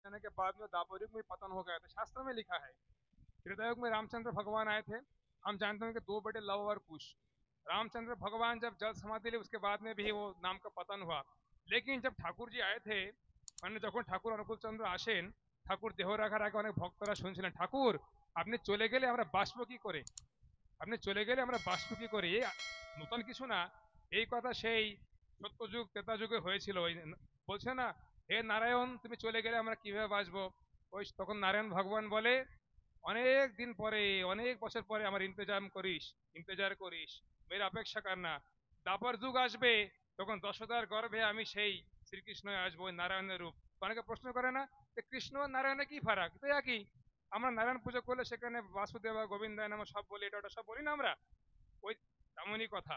जाने के बाद में दापर युग में पतन हो गया था। शास्त्र में लिखा है। त्रेता युग में रामचंद्र भगवान आए थे। हम जानते हैं कि दो बेटे लव और कुश। रामचंद्र भगवान जब जल समाधि ली उसके बाद में भी वो नाम का पतन हुआ। लेकिन जब ठाकुर जी आए थे, মানে যখন ঠাকুর অনুকূল চন্দ্র আসেন, ঠাকুর দেহ রাখার আগে অনেক ভক্তরা শুনছিলেন, ঠাকুর আপনি চলে গেলে আমরা বাঁচবো কি করে, আপনি চলে গেলে আমরা বাঁচবো কি করে। এই নতুন কিছু না, এই কথা সেই সত্যযুগ ত্রেতা যুগে হয়েছিল। ওই বলছে না, হে নারায়ণ তুমি চলে গেলে আমরা কিভাবে বাঁচবো। ওই তখন নারায়ণ ভগবান বলে, অনেক দিন পরে, অনেক বছর পরে আমার ইন্তজার করিস, মেয়ের অপেক্ষা কর না। দাপর যুগ আসবে, তখন দশদার গর্ভে আমি সেই শ্রীকৃষ্ণ আসবো, ওই নারায়ণের রূপ। অনেকে প্রশ্ন করে না যে কৃষ্ণ আর নারায়ণে কি ফারাক, তো একই। আমরা নারায়ণ পুজো করলে সেখানে বাসুদেবা গোবিন্দায় নাম সব বলি, এটা ওটা সব বলি না আমরা। ওই তেমনই কথা।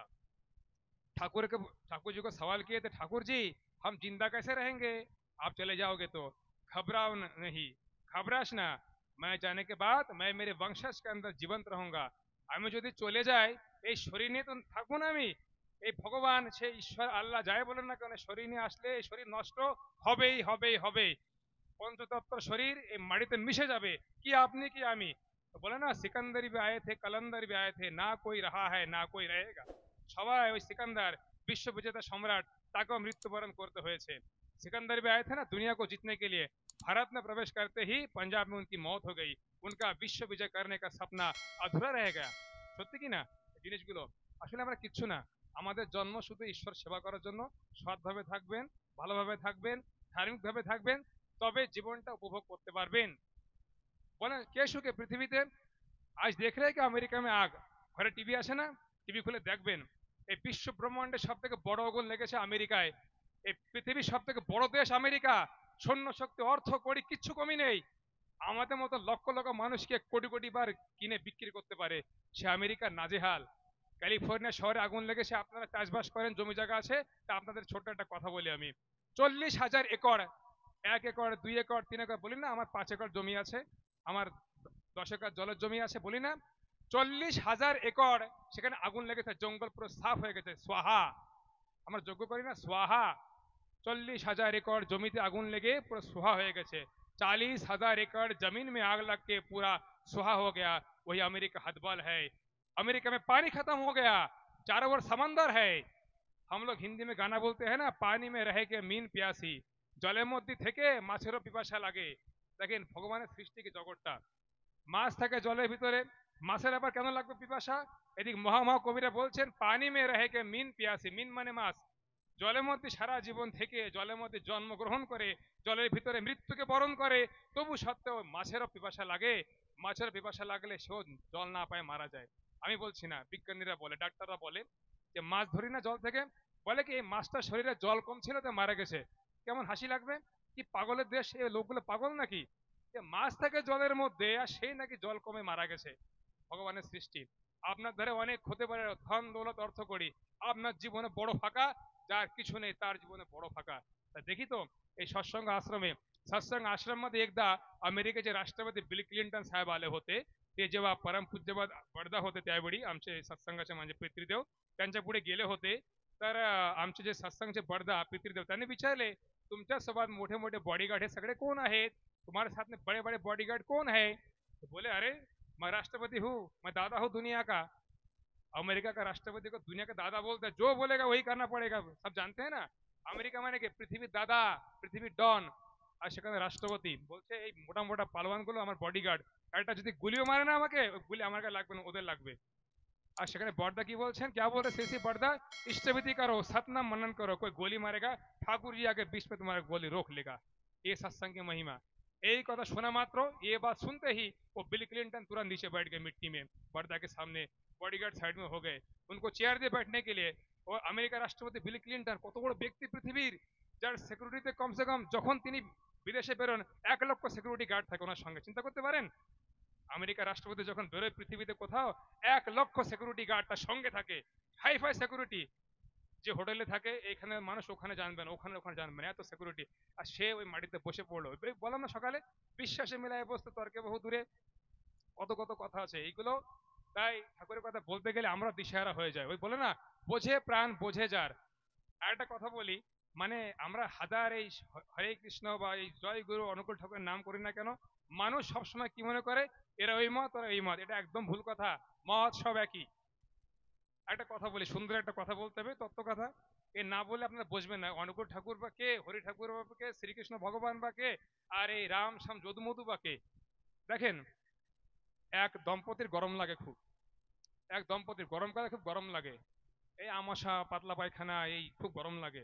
ठाकुर के ठाकुर जी को सवाल किए थे, ठाकुर जी हम जिंदा कैसे रहेंगे, आप चले जाओगे तो। घबराओ नहीं, घबरास ना, मैं जाने के बाद मैं मेरे वंशज के अंदर जीवंत रहूंगा। আমি যদি চলে যাই এই শরীর নিয়ে তো থাকবো না আমি। এই ভগবান সে ঈশ্বর আল্লাহ যাই বলেন না কেন, শরীর নিয়ে আসলে এই শরীর নষ্ট হবেই হবেই হবে। पंचतत्व शरीर माड़ीते मिशे जाबे, कि आपनी कि आमी। तो बोले ना सिकंदर भी आए थे, कलंदर भी आए थे, ना कोई रहा है ना कोई रहेगा। সবাই ওই सिकंदर विश्व विजेता सम्राट ताको मृत्युवरण करते हुए थे। सिकंदर भी आए थे ना दुनिया को जीतने के लिए, भारत में प्रवेश करते ही पंजाब में उनकी मौत हो गई। उनका विश्व विजय करने का सपना अधूरा रह गया। সত্যি কি না জিনিসগুলো। আসলে আমরা কিচ্ছু না, আমাদের জন্ম শুধু ঈশ্বর সেবা করার জন্য। সৎভাবে থাকবেন, ভালোভাবে থাকবেন, ধার্মিকভাবে থাকবেন, তবে জীবনটা উপভোগ করতে পারবেন। বলেন কে সুখে পৃথিবীতে। আজ দেখ রে কি আমেরিকা में आग, ঘরে টিভি আসে না, টিভি খুলে দেখবেন এই বিশ্ব ব্রহ্মাণ্ডের সব থেকে বড় আগুন লেগেছে আমেরিকায়। এই পৃথিবীর সব থেকে বড় দেশ আমেরিকা, সৈন্য শক্তি অর্থ কড়ি কিচ্ছু কমি নেই। আমাদের মতো লক্ষ লক্ষ মানুষকে কোটি কোটি বার কিনে বিক্রি করতে পারে। সে আমেরিকার নাজেহাল। ক্যালিফোর্নিয়া শহরে আগুন লেগেছে, আপনারা চাষবাস করেন, জমি জায়গা আছে, তা আপনাদের ছোট্ট একটা কথা বলি আমি। 40,000 একর, 1 একর 2 একর 3 একর বলি না, আমার 5 একর জমি আছে, আমার 10 একর জলের জমি আছে বলি না। 40,000 একর সেখানে আগুন লেগেছে, জঙ্গল পুরো সাফ হয়ে গেছে, সোহা। আমরা যোগ্য করি না সোহা। 40,000 एकड़ जमीते आगुन लगे पूरा सुहा हो गए। 40,000 एकड़ जमीन में आग लग के पूरा सुहा हो गया। वही अमेरिका हदबल है। अमेरिका में पानी खत्म हो गया, चारों ओर समंदर है। हम लोग हिंदी में गाना बोलते हैं ना, पानी में रह के मीन प्यासी, जलेर मध्य থেকে মাছেরও পিপাসা লাগে। দেখেন ভগবানের সৃষ্টি কি জগৎটা। মাছ থাকে জলের ভিতরে, মাছের আবার কেন লাগবে পিপাসা। এদিক মহা কবিরা বলছেন পানি মে রহে কে মিন পিয়াসি, মিন মানে মাছ। জলের মধ্যে সারা জীবন থেকে জলের মধ্যে জন্মগ্রহণ করে, জলের ভিতরে মৃত্যুকে বরণ করে, তবু সত্ত্বেও মাছেরও পিপাসা লাগে। মাছের পিপাসা লাগলে সেও জল না পায় মারা যায়। আমি বলছি না, বিজ্ঞানীরা বলে, ডাক্তাররা বলে যে মাছ ধরি না জল থেকে, বলে কি এই মাছটার শরীরে জল কম ছিল তো মারা গেছে। কেমন হাসি লাগবে, কি পাগলের দেশ, এই লোকগুলো পাগল নাকি। যে মাছ থাকে জলের মধ্যে আর সেই নাকি জল কমে মারা গেছে। ভগবানের সৃষ্টি। আপনার ধারে অনেক হতে পারে ধন দৌলত অর্থ করি, আপনার জীবনে বড় ফাঁকা, যার কিছু নেই তার জীবনে बड़ो फाका। देखी तो ये सत्संग आश्रम में, सत्संग आश्रम मध्ये एकदा अमेरिकेचे राष्ट्रपती बिल क्लिंटन साहेब आले होते। ते जेव्हा परम पूज्यपाद बडदा होते त्यावेळी आमचे सत्संगाचे म्हणजे पितृदेव त्यांच्या पुढे गेले होते। तर आमचे जे सत्संगचे बडदा पितृदेव त्यांनी विचारले, तुमच्या सोबत मोठे मोठे बॉडीगार्ड हे सगळे कोण आहेत, तुम्हारे साथ में बड़े बड़े बॉडीगार्ड कौन है। तो बोले अरे मैं राष्ट्रपति हूँ, मैं दादा हूँ दुनिया का। अमेरिका का राष्ट्रपति को दुनिया का दादा बोलते हैं, जो बोलेगा वही करना पड़ेगा, सब जानते हैं ना। अमेरिका माने कि पृथ्वी दादा, पृथ्वी डन, আর সেখানে রাষ্ট্রপতি বলছে এই মোটা মোটা পালোয়ানগুলো আমার বডিগার্ড, একটা যদি গুলিও মারে না আমাকে, গুলি আমার কাছে লাগবে না, ওদের লাগবে। আর সেখানে বড়দা কি বলছেন, क्या बोल रहे सीसी बड़दा, इष्टविधि करो, सतनाम मनन करो, कोई गोली मारेगा ठाकुर जी आगे बीच में तुम्हारा गोली रोक लेगा। ये सत्संग की महिमा। यही कथा सुना मात्र, ये बात सुनते ही वो बिल क्लिंटन तुरंत नीचे बैठ गए मिट्टी में, बड़दा के सामने। बॉडीगार्ड साइड में हो गए, उनको चेयर दिए बैठने के लिए। और अमेरिका राष्ट्रपति बिल क्लिंटन কত বড় ব্যক্তি পৃথিবীর, যার সিকিউরিটিতে কমসে কম যখন তিনি বিদেশে বেরোন 1 লক্ষ সিকিউরিটি গার্ড থাকে ওনার সঙ্গে, চিন্তা করতে পারেন। আমেরিকা রাষ্ট্রপতি যখন বেরোয় পৃথিবীতে কোথাও, 1 লক্ষ সিকিউরিটি গার্ড তার সঙ্গে থাকে, হাইফাই সিকিউরিটি। যে হোটেলে থাকে এখানে মানুষ ওখানে জানবেন, ওখানে ওখানে জানবেন, এত সিকিউরিটি। আর সে ওই মাটিতে বসে পড়লো। বললাম না সকালে, বিশ্বাসে মিলায় বসতে তর্কে বহু দূরে, কত কত কথা আছে এইগুলো। তাই ঠাকুরের কথা বলতে গেলে আমরা দিশেহারা হয়ে যায়। ওই বলে না, বোঝে প্রাণ বোঝে যার। আর একটা কথা বলি, মানে আমরা হাজার এই হরে কৃষ্ণ বা এই জয় গুরু অনুকূল ঠাকুরের নাম করি না কেন, মানুষ সবসময় কি মনে করে এরা ওই মত ওরা এই মত। এটা একদম ভুল কথা। মত সব একই। একটা কথা বলি, সুন্দর একটা কথা বলতে হবে, তত্ত্ব কথা। এ না বলে আপনারা বুঝবেন না অনুকূল ঠাকুর বা কে, হরি ঠাকুর বা কে, শ্রীকৃষ্ণ ভগবান বা কে, আর এই রাম শ্যাম যদুমধু বা কে। দেখেন, এক দম্পতির গরম লাগে খুব, এক দম্পতির গরমকালে খুব গরম লাগে, এই আমাশা পাতলা পায়খানা এই খুব গরম লাগে।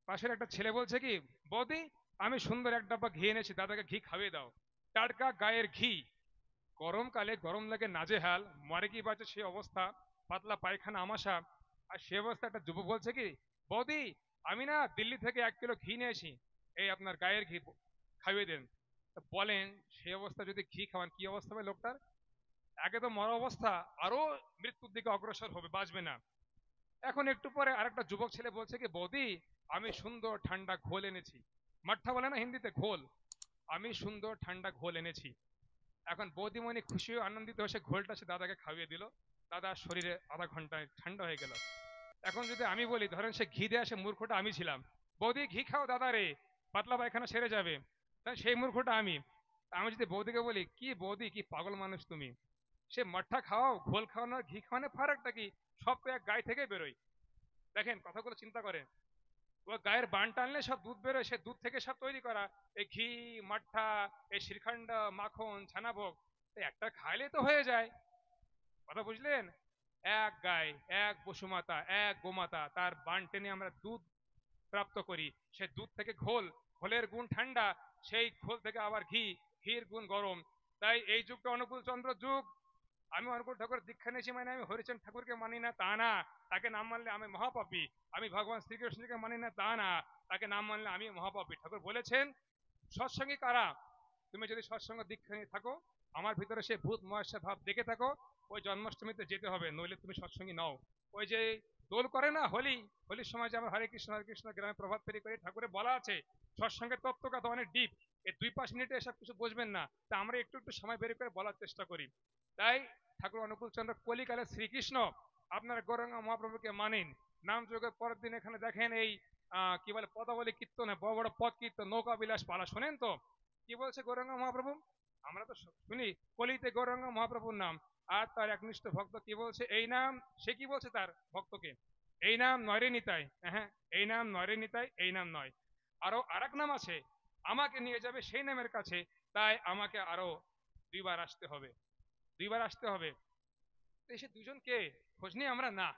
পাশের একটা ছেলে বলছে কি, বৌদি আমি সুন্দর এক ডাব্বা ঘি এনেছি, দাদাকে ঘি খাইয়ে দাও। টাটকা গায়ের ঘি। গরমকালে গরম লাগে নাজেহাল, মরে কি বাঁচে সে অবস্থা, পাতলা পায়খানা আমাশা। আর সে অবস্থা একটা যুবক বলছে কি, বৌদি আমি না দিল্লি থেকে 1 কিলো ঘি নিয়েছি, এই আপনার গায়ের ঘি, খাইয়ে দেন। তা বলেন, সে অবস্থা যদি ঘি খাওয়ান কি অবস্থা হবে লোকটার? একে তো মরা অবস্থা, আরো মৃত্যুর দিকে অগ্রসর হবে, বাঁচবে না। এখন একটু পরে আরেকটা যুবক ছেলে বলছে কি, বৌদি আমি সুন্দর ঠান্ডা ঘোল এনেছি। মাঠা বলে না হিন্দিতে, ঘোল। আমি সুন্দর ঠান্ডা ঘোল এনেছি। এখন বৌদিমণি খুশি হয়ে আনন্দিত হয়ে সে ঘোলটা সে দাদাকে খাইয়ে দিল। দাদার শরীরে আধা ঘন্টায় ঠান্ডা হয়ে গেল। এখন যদি আমি বলি, ধরেন সে ঘি দেয়া সে মূর্খটা আমি ছিলাম, বৌদি ঘি খাও দাদা রে, পাতলা পায়খানা সেরে যাবে, তাই সেই মূর্খটা আমি। আমি যদি বৌদিকে বলি, কি বৌদি কি পাগল মানুষ তুমি, সে মাঠা খাওয়াও ঘোল খাওয়ানো আর ঘি খাওয়ানো ফারাকটা কি? সব তো এক গায়ে থেকে বেরোয়। দেখেন কথাগুলো চিন্তা করেন। ও গায়ের বান টানলে সব দুধ বেরোয়, সে দুধ থেকে সব তৈরি করা। এই ঘি, মাঠা, এই শ্রীখণ্ড, মাখন, ছানাভোগ, তো একটা খাইলে তো হয়ে যায়। কথা বুঝলেন? এক গায়ে এক বসুমাতা, এক গোমাতা, তার বান টেনে আমরা দুধ প্রাপ্ত করি। সে দুধ থেকে ঘোল, ঘোলের গুণ ঠান্ডা, সেই ঘোল থেকে আবার ঘি, ঘির গুণ গরম। তাই এই যুগটা অনুকূল চন্দ্র যুগ। আমি অনুকূল ঠাকুর দীক্ষা নিয়েছি মানে আমি হরিচন্দ্র ঠাকুরকে মানি না তা না, তাকে নাম মানলে আমি মহাপাপী। আমি ভগবান শ্রীকৃষ্ণকে মানি না তা না, তাকে নাম মানলে আমি মহাপাপী। ঠাকুর বলেছেন সৎসঙ্গী কারা? তুমি যদি সৎসঙ্গ দীক্ষা নিয়ে থাকো, আমার ভিতরে সে ভূত মহেশ্বর ভাব দেখে থাকো, ওই জন্মাষ্টমীতে যেতে হবে, নইলে তুমি সৎসঙ্গী নও। ওই যে দোল করে না হোলি, হোলির সময় যে আমরা হরে কৃষ্ণ গ্রামে প্রভাত ফেরি করি, ঠাকুরে বলা আছে সৎসঙ্গের তত্ত্বকথা অনেক ডিপ। এই 2-5 মিনিটে এসব কিছু বুঝবেন না, তা আমরা একটু একটু সময় বের করে বলার চেষ্টা করি। তাই ঠাকুর অনুকূল চন্দ্র কলিকালে শ্রীকৃষ্ণ, আপনার গৌরাঙ্গ মহাপ্রভুকে মানেন। নাম যোগের পরের দিন এখানে দেখেন এই কি বলে পদাবলী কীর্তনে, বড় বড় পদ কীর্তন, নৌকা বিলাস পালা, শোনেন তো কি বলছে গৌরাঙ্গ মহাপ্রভু? আমরা তো শুনি কলিতে গৌরাঙ্গ মহাপ্রভুর নাম। আর তার একনিষ্ঠ ভক্ত কি বলছে এই নাম, সে কি বলছে তার ভক্তকে, এই নাম নয় রে নিতাই, হ্যাঁ এই নাম নয় রে নিতাই, এই নাম নয়, আরো আরেক নাম আছে, আমাকে নিয়ে যাবে সেই নামের কাছে, তাই আমাকে আরো 2 বার আসতে হবে, 2 বার আসতে হবে। তো এসে দুজন কে খোঁজ নিয়ে আমরা না,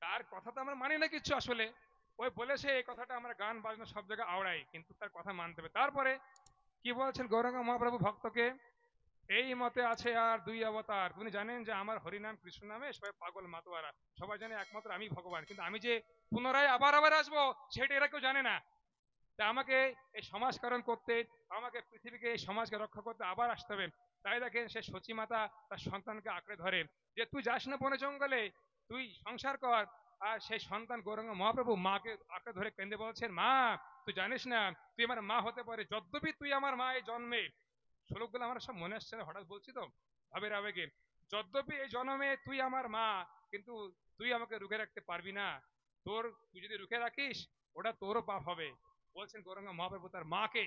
তার কথা তো আমরা মানি না কিচ্ছু আসলে। ওই বলেছে এই কথাটা আমরা গান বাজনা সব জায়গায় আওড়াই, কিন্তু তার কথা মানতে হবে। তারপরে কি বলছেন গৌরাঙ্গ মহাপ্রভু ভক্তকে, এই মতে আছে আর 2 অবতার। তুমি জানেন যে আমার হরিনাম কৃষ্ণ নামে সবাই পাগল মাতোয়ারা, সবাই জানে একমাত্র আমি ভগবান, কিন্তু আমি যে পুনরায় আবার আবার আসবো সেটা এরা কেউ জানে না। তা আমাকে এই সমাজকরণ করতে, আমাকে পৃথিবীকে এই সমাজকে রক্ষা করতে আবার আসতে হবে। তাই দেখেন সে সচী মাতা তার সন্তানকে আঁকড়ে ধরে, যে তুই যাস না বনে জঙ্গলে, তুই সংসার কর। আর সেই সন্তান গৌরাঙ্গ মহাপ্রভু মাকে আঁকড়ে ধরে কেঁদে বলছেন, মা তুই জানিস না তুই আমার মা হতে পারে, যদ্যপি তুই আমার মা এই জন্মে। শ্লোকগুলো আমার সব মনে আসছে না, হঠাৎ বলছি তো ভাবের আবেগে। যদ্যপি এই জন্মে তুই আমার মা, কিন্তু তুই আমাকে রুখে রাখতে পারবি না। তুই যদি রুখে রাখিস ওটা তোরও পাপ হবে। বলছেন গৌরাঙ্গ মহাপ্রভু তার মাকে,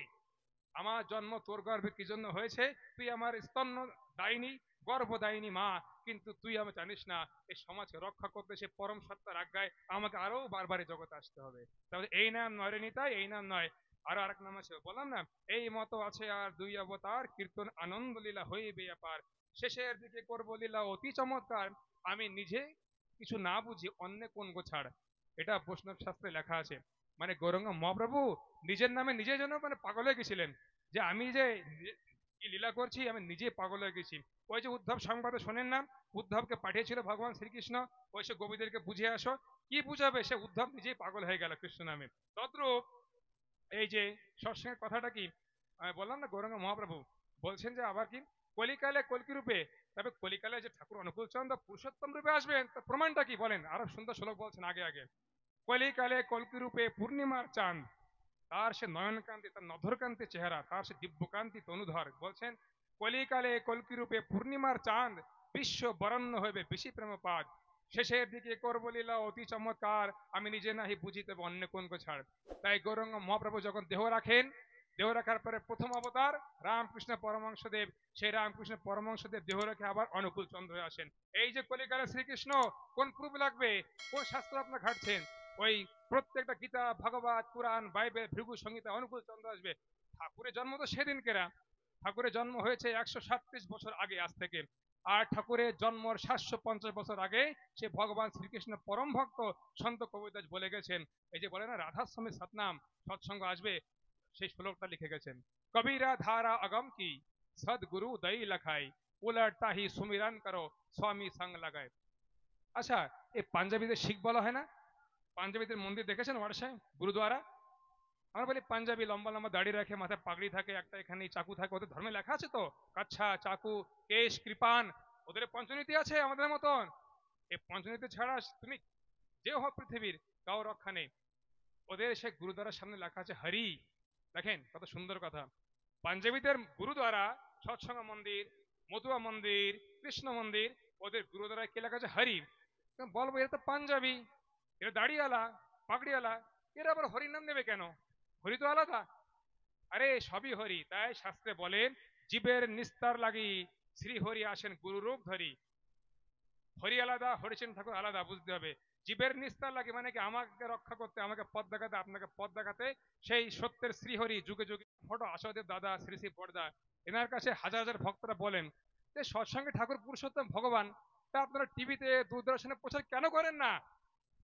আমার জন্ম তোর গর্ভে কি জন্য হয়েছে, তুই আমার স্তন্য দায়িনী, গর্ভদায়িনী মা, কিন্তু তুই আমি জানিস না এই সমাজকে রক্ষা করতে সে পরম সত্তার আজ্ঞায় আমাকে আরো বারবার জগতে আসতে হবে। তাহলে এই নাম নয় রে নিতাই, এই নাম নয়, আরো আরেক নাম আছে বললাম না, এই মতো আছে আর 2 অবতার, কীর্তন আনন্দ লীলা হইবে অপার, শেষের দিকে করব লীলা অতি চমৎকার, আমি নিজে কিছু না বুঝি অন্য কোন গোছাড়। এটা বৈষ্ণব শাস্ত্রে লেখা আছে। মানে গৌরাঙ্গ মহাপ্রভু নিজের নামে নিজের জন্য মানে পাগল হয়ে গেছিলেন, যে আমি যে কি লীলা করছি আমি নিজে পাগল হয়ে গেছি। ওই যে উদ্ধব সংবাদে শোনেন না, উদ্ধবকে পাঠিয়েছিল ভগবান শ্রীকৃষ্ণ, ওই সে গোপীদেরকে বুঝিয়ে আসো, কি বুঝাবে, সে উদ্ধব নিজেই পাগল হয়ে গেল কৃষ্ণ নামে। তদ্রূপ এই যে সৎসঙ্গের কথাটা কি, আমি বললাম না গৌরাঙ্গ মহাপ্রভু বলছেন যে আবার কি কলিকালে কলকি রূপে, তবে কলিকালে যে ঠাকুর অনুকূল চন্দ্র পুরুষোত্তম রূপে আসবেন তার প্রমাণটা কি বলেন, আরো সুন্দর শ্লোক বলছেন আগে আগে। কলিকালে কলকি রূপে পূর্ণিমার চাঁদ, তার সে নয়নকান্তি, তার নধরকান্তি চেহারা, তার সে দিব্যকান্তি তনুধর। বলছেন কলিকালে কলকি রূপে পূর্ণিমার চাঁদ, বিশ্ব বরণ্য হইবে বেশি প্রেমপাদ, শেষের দিকে করব লীলা অতি চমৎকার, আমি নিজে নাহি বুঝিতে অন্য কোন কো ছাড়। তাই গৌরাঙ্গ মহাপ্রভু যখন দেহ রাখেন, দেহ রাখার পরে প্রথম অবতার রামকৃষ্ণ পরমহংসদেব, সেই রামকৃষ্ণ পরমহংসদেব দেহ রেখে আবার অনুকূল চন্দ্র হয়ে আসেন। এই যে কলিকালে শ্রীকৃষ্ণ, কোন প্রুফ লাগবে, কোন শাস্ত্র আপনার ঘাটছেন? ওই প্রত্যেকটা গীতা, ভগবত, পুরাণ, বাইবেল, ভৃগু সংহিতা, অনুকূল চন্দ্র আসবে। ঠাকুরের জন্ম তো সেদিন কেরা, ঠাকুরের জন্ম হয়েছে 137 বছর আগে আজ থেকে। আর ঠাকুরের জন্মর 750 বছর আগে সে ভগবান শ্রীকৃষ্ণ পরম ভক্ত সন্ত কবিদাস বলে গেছেন। এই যে বলে না রাধাস্বামী সতনাম, সৎসঙ্গ আসবে, সেই শ্লোকটা লিখে গেছেন। কবিরা ধারা অগম কি সদগুরু দই লখাই, উলট তাহি সুমিরন করো স্বামী সঙ্গ লাগায়। আচ্ছা, এই পাঞ্জাবিদের শিখ বলা হয় না? পাঞ্জাবিদের মন্দির দেখেছেন ওড়িশায়, গুরুদ্বারা? আমরা বলি পাঞ্জাবি লম্বা লম্বা দাড়ি রাখে, মাথায় পাগড়ি থাকে, একটা এখানে চাকু থাকে, ওদের ধর্মে লেখা আছে তো কাচ্ছা, চাকু, কেশ, কৃপান, ওদের পঞ্চনীতি আছে আমাদের মতন। এই পঞ্চনীতি ছাড়া তুমি যে হো পৃথিবীর, কাউ রক্ষা নেই। ওদের সে গুরুদ্বারার সামনে লেখা আছে হরি। দেখেন কত সুন্দর কথা। পাঞ্জাবিদের গুরুদ্বারা, সৎসঙ্গ মন্দির, মতুয়া মন্দির, কৃষ্ণ মন্দির, ওদের গুরুদ্বারায় কে লেখা আছে হরি। বলবো এরা তো পাঞ্জাবি, এরা দাড়িওয়ালা, পাগড়িওয়ালা, এরা আবার হরির নাম নেবে কেন? হরি তো আলাদা। আরে সবই হরি। তাই শাস্ত্রে বলেন জীবের নিস্তার লাগি শ্রী হরি আসেন গুরুরূপ ধরি। হরি আলাদা, হরিচন্দ্র ঠাকুর আলাদা, বুঝতে হবে। জীবের নিস্তার লাগে মানে কি আমাকে রক্ষা করতে, আমাকে পথ দেখাতে, আপনাকে পথ দেখাতে সেই সত্যের শ্রীহরি যুগে যুগে ফটো আশাদেব দাদা, শ্রী শ্রী বড়দা, এনার কাছে হাজার হাজার ভক্তরা বলেন যে সৎসঙ্গে ঠাকুর পুরুষোত্তম ভগবান, তা আপনারা টিভিতে দূরদর্শনে প্রচার কেন করেন না?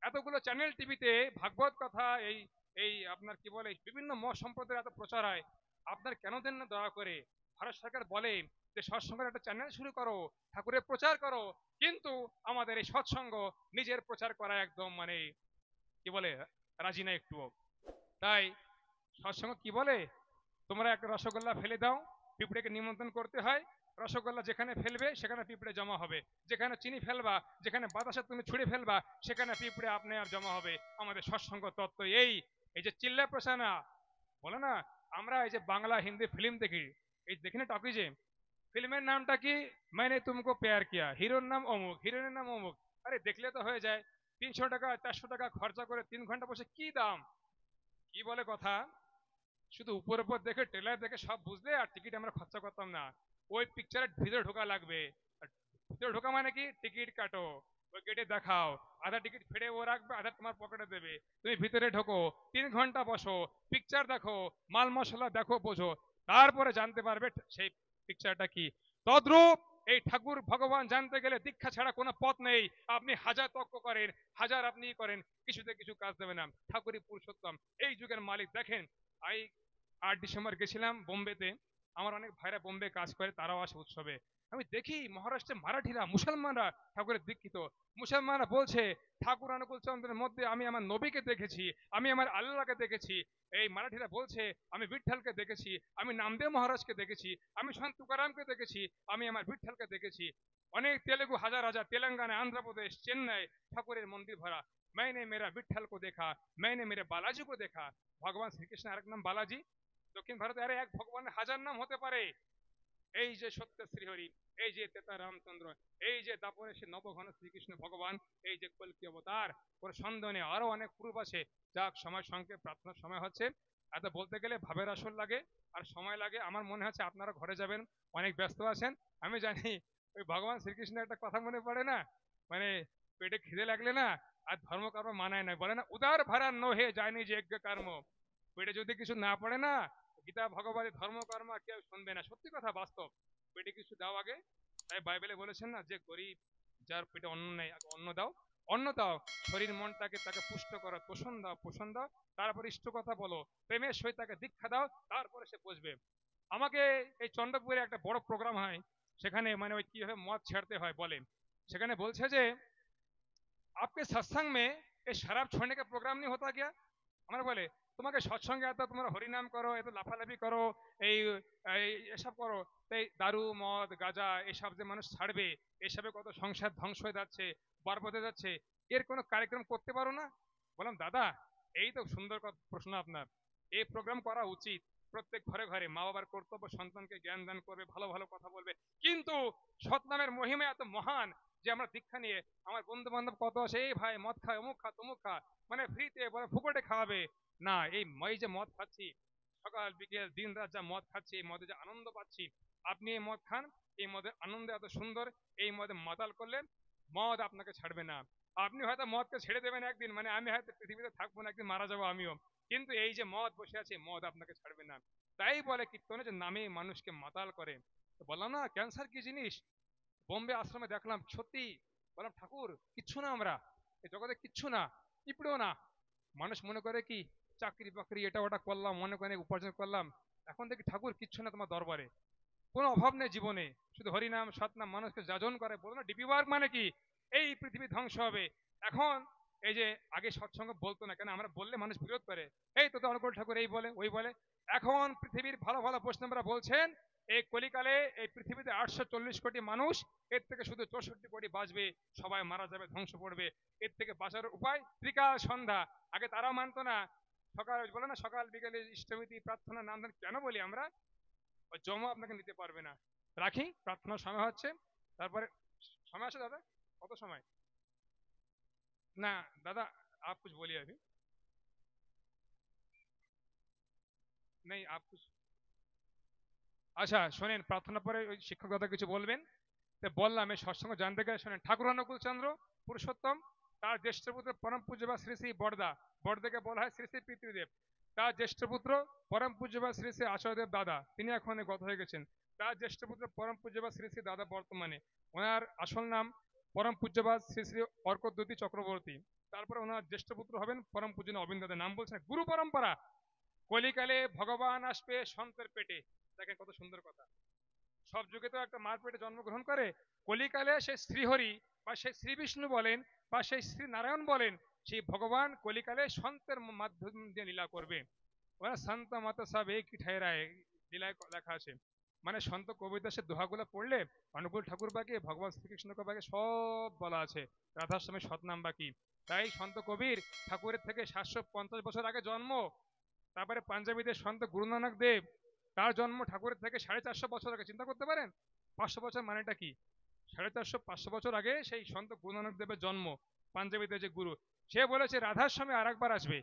এতগুলো চ্যানেল টিভিতে ভাগবত কথা, এই এই আপনার কি বলে বিভিন্ন মত সম্প্রদায়ের এত প্রচার হয়, আপনার কেন দেন না দয়া করে? ভারত সরকার বলে যে সৎসঙ্গের একটা চ্যানেল শুরু করো, ঠাকুরের প্রচার করো, কিন্তু আমাদের এই সৎসঙ্গ নিজের প্রচার করা একদম মানে কি বলে রাজি না একটুও। তাই সৎসঙ্গ কি বলে, তোমরা একটা রসগোল্লা ফেলে দাও, পিঁপড়েকে নিমন্ত্রণ করতে হয়, রসগোল্লা যেখানে ফেলবে সেখানে পিঁপড়ে জমা হবে, যেখানে চিনি ফেলবা, যেখানে বাতাসে তুমি ছুঁড়ে ফেলবা, সেখানে পিঁপড়ে আপনি আর জমা হবে। আমাদের সৎসঙ্গ তত্ত্ব এই। এই যে চিল্লা প্রসানা বলে না, আমরা এই যে বাংলা হিন্দি ফিল্ম দেখি, এই দেখি না টকিজে, ফিল্মের নামটা কি, मैंने तुमको प्यार किया, হিরোর নাম অমুক, হিরোইনের নাম অমুক। আরে দেখলে তো হয়ে যায়। 300 টাকা 400 টাকা খরচা করে 3 ঘন্টা বসে কি দাম, কি বলে কথা। শুধু উপর উপর দেখে ট্রেলার দেখে সব বুঝলে আর টিকিট আমরা খরচা করতাম না। ওই পিকচারের ভিতরে ঢোকা লাগবে। আর ভিতরে ঢোকা মানে কি, টিকিট কাটো, ওই গেটে দেখাও, আধা টিকিট ফেড়ে ও রাখবে, আধা তোমার পকেটে দেবে, তুমি ভিতরে ঢোকো, 3 ঘন্টা বসো, পিকচার দেখো, মাল মশলা দেখো, বোঝো, তারপরে জানতে পারবে সেই পিকচারটা কি। তদ্রূপ এই ঠাকুর ভগবান জানতে গেলে দীক্ষা ছাড়া কোনো পথ নেই। আপনি হাজার তর্ক করেন, হাজার আপনি করেন, কিছুতে কিছু কাজ দেবে না। ঠাকুরই পুরুষোত্তম, এই যুগের মালিক। দেখেন, এই 8 ডিসেম্বর গেছিলাম বোম্বেতে, আমার অনেক ভাইরা বোম্বে কাজ করে, তারাও আসে উৎসবে। আমি দেখি মহারাষ্ট্রে মারাঠিরা, মুসলমানরা ঠাকুরের দীক্ষিত। মুসলমানরা বলছে ঠাকুর অনুকূল চন্দ্রের মধ্যে আমি আমার নবীকে দেখেছি, আমি আমার আল্লাহকে দেখেছি। এই মারাঠিরা বলছে আমি বিঠ্ঠলকে দেখেছি, আমি নামদেব মহারাজকে দেখেছি, আমি সন্ত তুকারামকে দেখেছি, আমি আমার বিঠ্ঠলকে দেখেছি। অনেক তেলেগু হাজার হাজার, তেলেঙ্গানা, আন্ধ্রপ্রদেশ, চেন্নাই ঠাকুরের মন্দির ভরা। मैंने मेरा विठल को देखा, मैंने मेरे बालाजी को देखा। ভগবান শ্রীকৃষ্ণ আরেক নাম বালাজি। দক্ষিণ ভারতে আরে এক ভগবানের হাজার নাম হতে পারে। এই যে সত্য শ্রীহরি, এই যে তেতা রামচন্দ্র, এই যে দাপরে সে নবঘন শ্রীকৃষ্ণ ভগবান, এই যে কল্কি অবতার, ওর সন্ধানে আরো অনেক পূর্ব আছে। যাক, সময় সংক্ষেপ, প্রার্থনার সময় হচ্ছে। এত বলতে গেলে ভাবের আসর লাগে আর সময় লাগে। আমার মনে হচ্ছে আপনারা ঘরে যাবেন, অনেক ব্যস্ত আছেন আমি জানি। ওই ভগবান শ্রীকৃষ্ণের একটা কথা মনে পড়ে না, মানে পেটে খিদে লাগলে না আর ধর্মকর্ম মানায় না, বলে না উদার ভাড়া নহে যায়নি যে যজ্ঞ কর্ম। পেটে যদি কিছু না পড়ে না, গীতা ভগবতী ধর্মকর্ম কেউ শুনবে না। সত্যি কথা, বাস্তব। পেটে কিছু দাও আগে। তাই বাইবেলে বলেছেন না, যে গরিব, যার পেটে অন্ন নেই, আগে অন্ন দাও, অন্ন দাও, শরীর মনটাকে তাকে পুষ্ট করো, পোষণ দাও, পোষণ দাও, তারপর ইষ্ট কথা বলো, প্রেমের সহিত তাকে দীক্ষা দাও, তারপরে সে বুঝবে। আমাকে এই চন্দ্রপুরে একটা বড় প্রোগ্রাম হয়, সেখানে মানে ওই কিভাবে মদ ছাড়তে হয় বলে। সেখানে বলছে যে आपके सत्संग में ये शराब छोड़ने का प्रोग्राम नहीं होता क्या? আমরা বলে তোমাকে সৎসঙ্গে এত তোমরা হরিনাম করো, এত লাফালাফি করো, এই এসব করো, এই দারু মদ গাঁজা এসব যে মানুষ ছাড়বে, এসবে কত সংসার ধ্বংস হয়ে যাচ্ছে, বরবাদ হয়ে যাচ্ছে, এর কোনো কার্যক্রম করতে পারো না? বললাম দাদা, এই তো সুন্দর প্রশ্ন আপনার। এই প্রোগ্রাম করা উচিত। প্রত্যেক ঘরে ঘরে মা বাবার কর্তব্য সন্তানকে জ্ঞান দান করবে, ভালো ভালো কথা বলবে, কিন্তু সৎনামের মহিমা এত মহান, যে আমরা দীক্ষা নিয়ে আমার বন্ধু বান্ধব কত আছে, এই ভাই মদ খা, অমুক খা, তমুক খা, মানে ফ্রিতে বলে ফুকটে খাওয়াবে না। এই যে মদ খাচ্ছি সকাল বিকেল দিন রাত, যা মদ খাচ্ছি, এই মদে যে আনন্দ পাচ্ছি, আপনি এই মদ খান, এই মদের আনন্দ এত সুন্দর, এই মদে মাতাল করলেন, মদ আপনাকে ছাড়বে না। আপনি হয়তো মদকে ছেড়ে দেবেন একদিন, মানে আমি হয়তো পৃথিবীতে থাকবো না, একদিন মারা যাবো আমিও, কিন্তু এই যে মদ বসে আছে, মদ আপনাকে ছাড়বে না। তাই বলে কীর্তনে যে নামে মানুষকে মাতাল করে। তো বললাম না ক্যান্সার কি জিনিস, বোম্বে আশ্রমে দেখলাম সত্যি, বললাম ঠাকুর কিচ্ছু না, আমরা এই জগতে কিচ্ছু না, পিঁপড়েও না। মানুষ মনে করে কি চাকরি বাকরি এটা ওটা করলাম, মনে করে উপার্জন করলাম, এখন দেখি ঠাকুর কিচ্ছু না তোমার দরবারে, কোনো অভাব নেই জীবনে, শুধু হরিনাম সৎনাম মানুষকে যাজন করে। বলো না ডিপি ওয়ার্ক মানে কি, এই পৃথিবী ধ্বংস হবে এখন। এই যে আগে সৎসঙ্গ বলতো না কেন, আমরা বললে মানুষ বিরোধ করে, এই তো অনুকূল ঠাকুর এই বলে ওই বলে। এখন পৃথিবীর ভালো ভালো বৈষ্ণবরা বলছেন এই কলিকালে এই পৃথিবীতে 840 কোটি মানুষ, এর থেকে শুধু 64 কোটি বাঁচবে, সবাই মারা যাবে, ধ্বংস পড়বে। এর থেকে বাঁচার উপায় ত্রিকাল সন্ধ্যা। আগে তারাও মানতো না, সকাল বলে না সকাল বিকেলে ইষ্টমিতি প্রার্থনা নাম ধাম কেন বলি আমরা, ওই জমা আপনাকে নিতে পারবে না। রাখি, প্রার্থনার সময় হচ্ছে, তারপরে সময় আছে দাদা, কত সময়? না দাদা आप कुछ बोलिए अभी, नहीं आप कुछ। আচ্ছা শোনেন, প্রার্থনার পরে ওই শিক্ষক দাদা কিছু বলবেন। তো বললাম এই সৎসঙ্গ জানতে গেলে শোনেন, ঠাকুর অনুকূল চন্দ্র পুরুষোত্তম, তার জ্যেষ্ঠ পুত্র পরম পূজ্য বা শ্রী শ্রী বড়দা, বড়দাকে বলা হয় শ্রী শ্রী পিতৃদেব। তার জ্যেষ্ঠ পুত্র পরম পূজ্য বা শ্রী শ্রী আচার্যদেব দাদা, তিনি এখন গত হয়ে গেছেন। তার জ্যেষ্ঠ পুত্র পরম পূজ্য বা শ্রী শ্রী দাদা বর্তমানে, ওনার আসল নাম পরম পূজ্যবাদ শ্রী শ্রী অর্কদ্যুতি চক্রবর্তী। তারপরে ওনার জ্যেষ্ঠ পুত্র হবেন পরম পূজ্য অবিন্দ দাদা। নাম বলছেন গুরু পরম্পরা। কলিকালে ভগবান আসবে সন্তের পেটে, দেখেন কত সুন্দর কথা। সব যুগে তো একটা মার পেটে জন্মগ্রহণ করে, কলিকালে সে শ্রীহরি বা সেই শ্রী বিষ্ণু বলেন বা সেই শ্রী নারায়ণ বলেন, সেই ভগবান কলিকালে সন্তের মাধ্যম দিয়ে লীলা করবে। ওরা সন্ত মত সব এক ঠেরায়, লীলায় লেখা আছে। মানে সন্ত কবিতা সে দোহাগুলো পড়লে অনুকূল ঠাকুর বাকি ভগবান শ্রীকৃষ্ণ বাকি সব বলা আছে, রাধার সময় সৎনাম বাকি। তাই সন্ত কবির ঠাকুরের থেকে 750 বছর আগে জন্ম। তারপরে পাঞ্জাবিদের সন্ত গুরু নানক দেব, তার জন্ম ঠাকুরের থেকে 450 বছর আগে। চিন্তা করতে পারেন 500 বছর মানেটা কি, 450 500 বছর আগে সেই সন্ত গুরু নানক দেবের জন্ম। পাঞ্জাবিদের যে গুরু, সে বলেছে রাধার সময় আর একবার আসবে।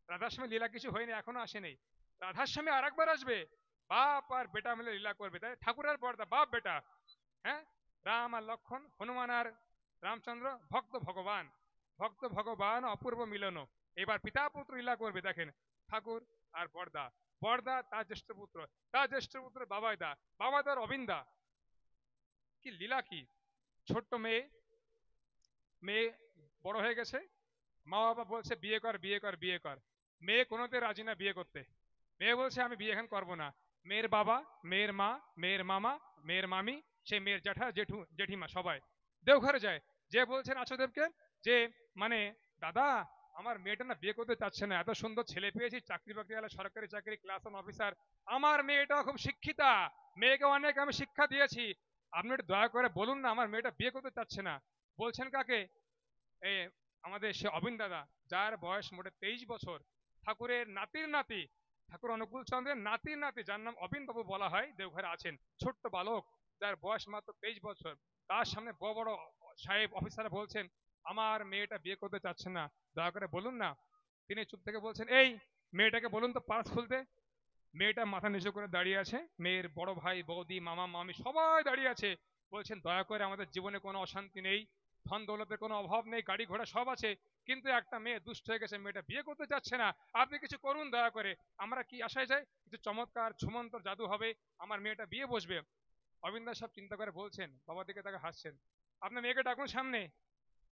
রাধার সময় লীলা কিছু হয়নি, এখনো আসেনি, রাধার সময় আর একবার আসবে, বাপ আর বেটা মিলে লীলা করবে। তাই ঠাকুরের পর্দা বাপ বেটা, হ্যাঁ, রাম আর লক্ষণ, হনুমান আর রামচন্দ্র, ভক্ত ভগবান, ভক্ত ভগবান অপূর্ব মিলন। এবার পিতা পুত্র লীলা করবে, দেখেন ঠাকুর আর বর্দা, বর্দা তার জ্যেষ্ঠ পুত্র, তার জ্যেষ্ঠ পুত্র বাবাইদা, বাবাদার অবিন্দা, কি লীলা কি। ছোট্ট মেয়ে, মেয়ে বড় হয়ে গেছে, মা বাবা বলছে বিয়ে কর বিয়ে কর বিয়ে কর, মেয়ে কোনোতে রাজি না বিয়ে করতে। মেয়ে বলছে আমি বিয়ে এখন করবো না। মেয়ের বাবা, মেয়ের মা, মেয়ের মামা, মেয়ের মামি, সে মেয়ের জ্যাঠা জেঠু জেঠিমা সবাই দেওঘরে যায়, যে বলছেন আচার্যদেবকে যে মানে দাদা আমার মেয়েটা না বিয়ে করতে চাচ্ছে না, এত সুন্দর ছেলে পেয়েছি, চাকরি বাকরি হলে সরকারি চাকরি, ক্লাস ওয়ান অফিসার, আমার মেয়েটা খুব শিক্ষিতা, মেয়েকে অনেক আমি শিক্ষা দিয়েছি, আপনি একটু দয়া করে বলুন না আমার মেয়েটা বিয়ে করতে চাচ্ছে না। বলছেন কাকে? এ আমাদের সে অবিন দাদা, যার বয়স মোটে 23 বছর, ঠাকুরের নাতির নাতি, ঠাকুর অনুকূল চন্দ্রের নাতির নাতি, যার নাম অবিন বাবু বলা হয়, দেওঘরে আছেন, ছোট্ট বালক, যার বয়স মাত্র 23 বছর। তার সামনে বড় বড় সাহেব অফিসার বলছেন আমার মেয়েটা বিয়ে করতে চাচ্ছে না, দয়া করে বলুন না। তিনি চুপ থেকে বলছেন এই মেয়েটাকে বলুন তো পার্স খুলতে। মেয়েটা মাথা নিচু করে দাঁড়িয়ে আছে, মেয়ের বড় ভাই বৌদি মামা মামি সবাই দাঁড়িয়ে আছে, বলছেন দয়া করে, আমাদের জীবনে কোনো অশান্তি নেই, ধন দৌলতের কোনো অভাব নেই, গাড়ি ঘোড়া সব আছে, কিন্তু একটা মেয়ে দুষ্ট হয়ে গেছে, মেয়েটা বিয়ে করতে চাচ্ছে না, আপনি কিছু করুন দয়া করে। আমরা কি আশায় যাই কিছু চমৎকার ছুমন্তর জাদু হবে, আমার মেয়েটা বিয়ে বসবে। অবিন্দা সব চিন্তা করে বলছেন, বাবার দিকে তাকে হাসছেন, আপনার মেয়েকে ডাকুন সামনে।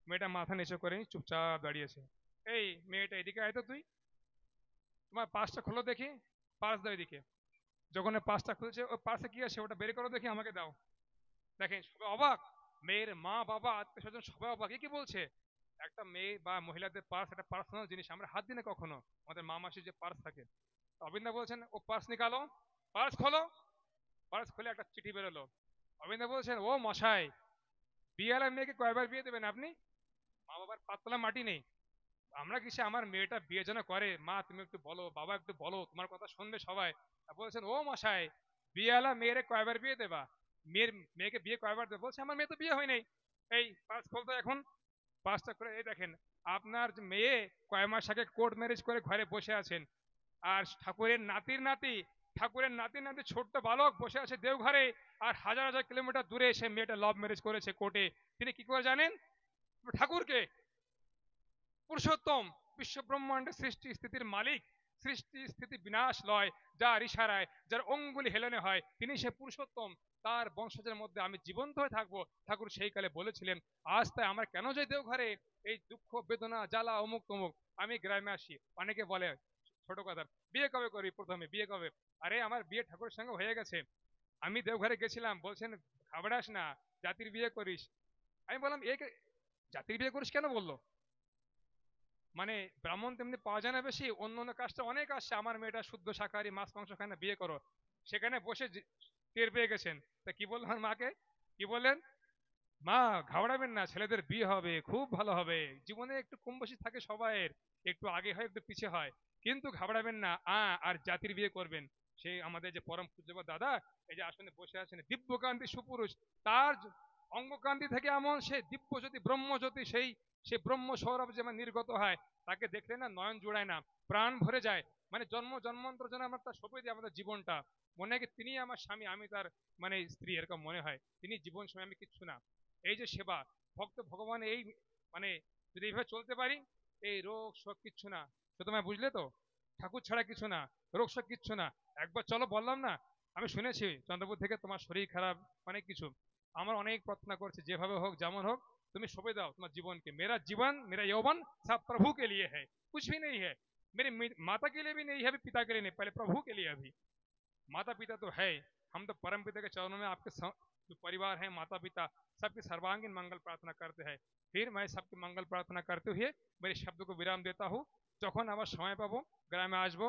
মেয়েটা মাথা নিচু করে চুপচাপ দাঁড়িয়েছে। এই মেয়েটা এদিকে আয় তো তুই, তোমার পার্সটা খোলো দেখি, পার্স দাও এদিকে। যখন পার্সটা খুলছে, ওই পার্সে কি আছে ওটা বের করো দেখি, আমাকে দাও। দেখেন সবাই অবাক, মেয়ের মা বাবা আত্মীয় স্বজন সবাই অবাক, কি বলছে, একটা মেয়ে বা মহিলাদের পার্স একটা পার্সোনাল জিনিস, আমরা হাত দিই না কখনো, আমাদের মা মাসির যে পার্স থাকে। অবিন্দা বলছেন ও পার্স নিকালো, পার্স খোলো। পার্স খুলে একটা চিঠি বেরোলো। অবিন্দা বলছেন ও মশাই, বিয়ালার মেয়েকে কয়বার বিয়ে দেবেন আপনি, মা বাবার পাতলা মাটি নেই, আমরা কিসে আমার মেয়েটা বিয়ে যেন করে, মা তুমি একটু বলো, বাবা একটু বলো, তোমার কথা শুনবে সবাই। বলছেন ও মশাই, বিয়েওয়ালা মেয়েরে কয়বার বিয়ে দেবা, মেয়ের মেয়েকে বিয়ে কয়বার দেবে, বলছে আমার মেয়ে তো বিয়ে হয় নাই। এই পাস খুলতো এখন, পাসটা করে এই দেখেন আপনার যে মেয়ে কয় মাস আগে কোর্ট ম্যারেজ করে ঘরে বসে আছেন, আর ঠাকুরের নাতির নাতি ছোট্ট বালক বসে আছে দেওঘরে, আর হাজার হাজার কিলোমিটার দূরে এসে মেয়েটা লাভ ম্যারেজ করেছে কোর্টে। তিনি কি করে জানেন? ঠাকুরকে, পুরুষোত্তম, বিশ্ব ব্রহ্মাণ্ডের সৃষ্টি স্থিতির মালিক, সৃষ্টি স্থিতি বিনাশ লয় যার ইশারায়, যার অঙ্গুলি হেলনে হয়, তিনি সে পুরুষোত্তম। তার বংশজের মধ্যে আমি জীবন্ত হয়ে থাকবো। ঠাকুর সেই কালে বলেছিলেন। আজ তাই আমার কেন যাই দেওঘরে, এই দুঃখ বেদনা জ্বালা অমুক তমুক, আমি গ্রামে আসি। অনেকে বলে ছোট কথা, বিয়ে কবে করবি, প্রথমে বিয়ে কবে? আরে আমার বিয়ে ঠাকুরের সঙ্গে হয়ে গেছে। আমি দেওঘরে গেছিলাম, বলছেন ঘাবড়াস না, জাতির বিয়ে করিস। আমি বললাম এ জাতির বিয়ে করিস কেন বললো? মানে ব্রাহ্মণ তেমনি পাওয়া যায় না বেশি, অন্য অন্য কাজটা অনেক আসছে, আমার মেয়েটা শুদ্ধ শাকাহারী, মাছ মাংস খায় না, বিয়ে করো। সেখানে বসে টের পেয়ে গেছেন। তা কি বললেন আমার মাকে? কি বললেন? মা, ঘাবড়াবেন না, ছেলেদের বিয়ে হবে, খুব ভালো হবে। জীবনে একটু কম বেশি থাকে সবাইয়ের, একটু আগে হয় একটু পিছে হয়, কিন্তু ঘাবড়াবেন না। আর জাতির বিয়ে করবেন। সেই আমাদের যে পরম পূজ্যপাদ দাদা, এই যে আসনে বসে আছেন, দিব্যকান্তি সুপুরুষ, তার অঙ্গকান্তি থেকে এমন সে দিব্য জ্যোতি, ব্রহ্মজ্যোতি, সে ব্রহ্ম সৌরভ যেমন নির্গত হয়, তাকে দেখলে না নয়ন জুড়ায় না, প্রাণ ভরে যায়। মানে জন্ম জন্মান্তর যেন আমরা তার সঁপে দিই আমাদের জীবনটা, মনে হয় কি তিনি আমার স্বামী, আমি তার মানে স্ত্রী, এরকম মনে হয়। তিনি জীবন সময়, আমি কিচ্ছু না। এই যে সেবা, ভক্ত ভগবান, এই মানে যদি এইভাবে চলতে পারি, এই রোগ শোক কিচ্ছু না। তো তোমায় বুঝলে তো, ঠাকুর ছাড়া কিছু না, রোগ শোক কিচ্ছু না। একবার চলো, বললাম না, আমি শুনেছি চন্দ্রপুর থেকে তোমার শরীর খারাপ, অনেক কিছু। আমার অনেক প্রার্থনা করছে, যেভাবে হোক যেমন হোক তুমি সঁপে দাও তোমার জীবনকে। मेरा जीवन मेरा यौवन सब प्रभु के लिए है, कुछ भी नहीं है। मेरी माता के लिए भी नहीं है, अभी पिता के लिए नहीं, पहले प्रभु के लिए। अभी माता पिता तो है, हम तो परम पिता के चरणों में आपके जो परिवार है, माता पिता, सबकी सर्वांगीण मंगल प्रार्थना करते हैं। फिर मैं सबकी मंगल प्रार्थना करते हुए मेरे शब्द को विराम देता हूँ। যখন আবার সময় পাবো গ্রামে আসবো।